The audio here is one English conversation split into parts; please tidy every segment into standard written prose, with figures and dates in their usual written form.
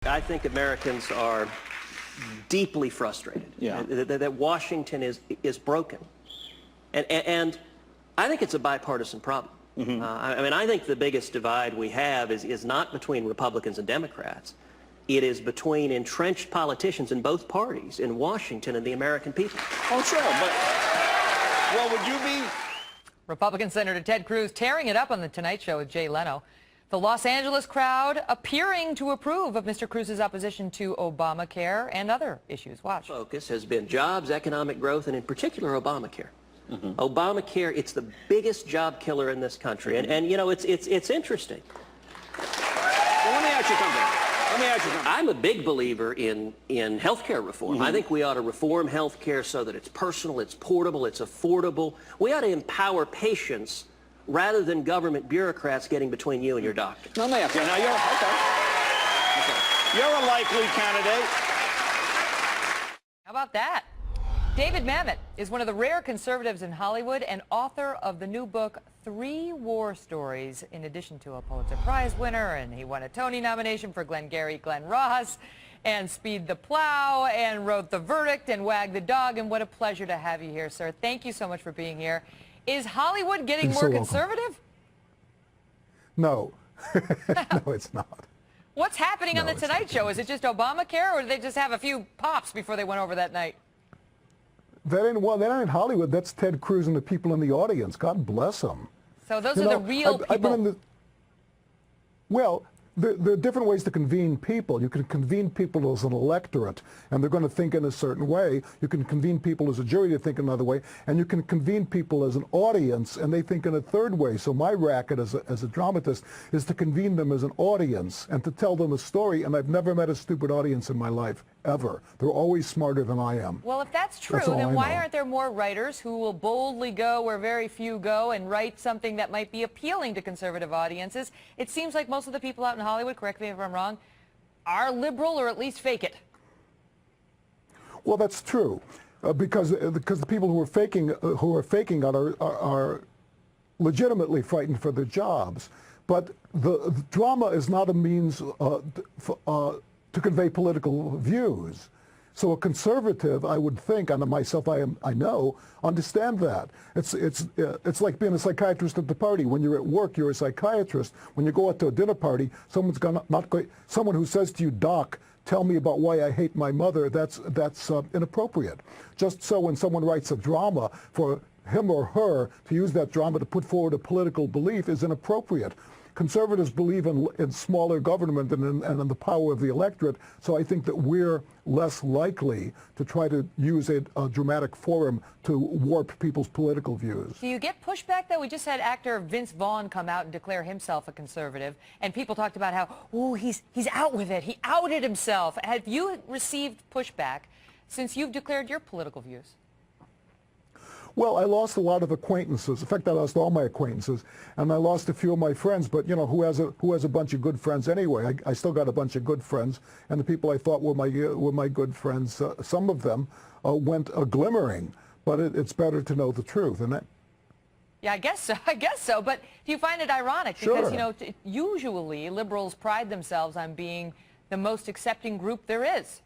I think Americans are deeply frustrated that Washington is broken. And I think it's a bipartisan problem. I mean, I think the biggest divide we have is not between Republicans and Democrats. It is between entrenched politicians in both parties in Washington and the American people. Oh, sure, but, well, would you be... Republican Senator Ted Cruz tearing it up on The Tonight Show with Jay Leno. The Los Angeles crowd appearing to approve of Mr. Cruz's opposition to Obamacare and other issues. Watch. Focus has been jobs, economic growth, and in particular Obamacare. Obamacare, it's the biggest job killer in this country. And you know, it's interesting. Well, let me ask you something. I'm a big believer in health care reform. I think we ought to reform health care so that it's personal, it's portable, it's affordable. We ought to empower patients rather than government bureaucrats getting between you and your doctor. Let me ask you. Now, you're a likely candidate. How about that? David Mamet is one of the rare conservatives in Hollywood and author of the new book, 3 War Stories, in addition to a Pulitzer Prize winner, and he won a Tony nomination for Glengarry Glen Ross, and Speed the Plow, and wrote The Verdict, and Wag the Dog, and what a pleasure to have you here, sir. Thank you so much for being here. Is Hollywood getting more conservative? No. No, it's not. What's happening on The Tonight Show? Is it just Obamacare, or did they just have a few pops before they went over that night? That ain't Hollywood. That's Ted Cruz and the people in the audience. God bless them. So those are the real people. Well, there are different ways to convene people. You can convene people as an electorate, and they're going to think in a certain way. You can convene people as a jury to think another way, and you can convene people as an audience, and they think in a third way. So my racket as a dramatist is to convene them as an audience and to tell them a story, and I've never met a stupid audience in my life, ever. They're always smarter than I am. Well, if that's true, then why aren't there more writers who will boldly go where very few go and write something that might be appealing to conservative audiences? It seems like most of the people out in Hollywood, correct me if I'm wrong, are liberal or at least fake it. Well, that's true, because the people who are faking it are legitimately frightened for their jobs. But the drama is not a means to convey political views. So a conservative, I would think, and myself, I know, understand that. It's like being a psychiatrist at the party. When you're at work, you're a psychiatrist. When you go out to a dinner party, someone who says to you, "Doc, tell me about why I hate my mother," that's inappropriate. Just so when someone writes a drama, for him or her to use that drama to put forward a political belief is inappropriate. Conservatives believe in smaller government and in the power of the electorate, so I think that we're less likely to try to use a dramatic forum to warp people's political views. Do you get pushback, though? We just had actor Vince Vaughn come out and declare himself a conservative, and people talked about how, oh, he's out with it. He outed himself. Have you received pushback since you've declared your political views? Well, I lost a lot of acquaintances. In fact, I lost all my acquaintances, and I lost a few of my friends. But you know, who has a bunch of good friends anyway? I still got a bunch of good friends, and the people I thought were my good friends, some of them went glimmering. But it's better to know the truth, isn't it? Yeah, I guess so. I guess so. But do you find it ironic? Sure. Because you know, usually liberals pride themselves on being the most accepting group there is.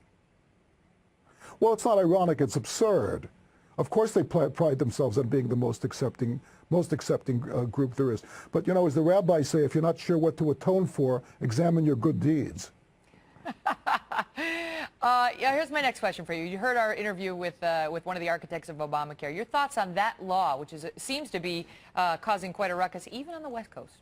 Well, it's not ironic. It's absurd. Of course they pride themselves on being the most accepting group there is. But, you know, as the rabbis say, if you're not sure what to atone for, examine your good deeds. Yeah, here's my next question for you. You heard our interview with one of the architects of Obamacare. Your thoughts on that law, which seems to be causing quite a ruckus, even on the West Coast?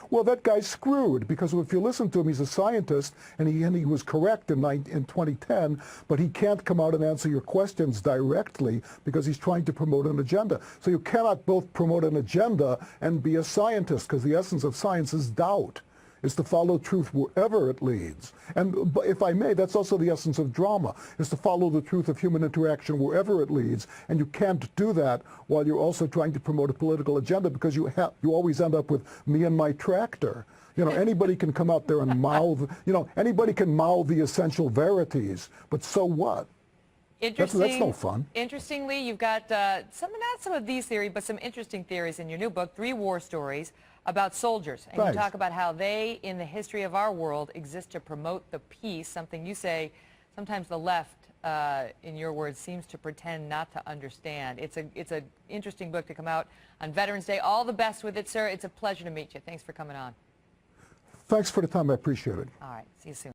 Well, that guy's screwed, because if you listen to him, he's a scientist, and he was correct in 2010, but he can't come out and answer your questions directly because he's trying to promote an agenda. So you cannot both promote an agenda and be a scientist, because the essence of science is doubt. Is to follow truth wherever it leads. And if I may, that's also the essence of drama, is to follow the truth of human interaction wherever it leads. And you can't do that while you're also trying to promote a political agenda, because you always end up with me and my tractor. You know, anybody can come out there and mouth, you know, anybody can mouth the essential verities, but so what? That's no fun. Interestingly, you've got not some of these theories, but some interesting theories in your new book, 3 War Stories. about soldiers. And Thanks. you talk about how they, in the history of our world, exist to promote the peace, something you say sometimes the left, in your words, seems to pretend not to understand. It's an interesting book to come out on Veterans Day. All the best with it, sir. It's a pleasure to meet you. Thanks for coming on. Thanks for the time. I appreciate it. All right. See you soon.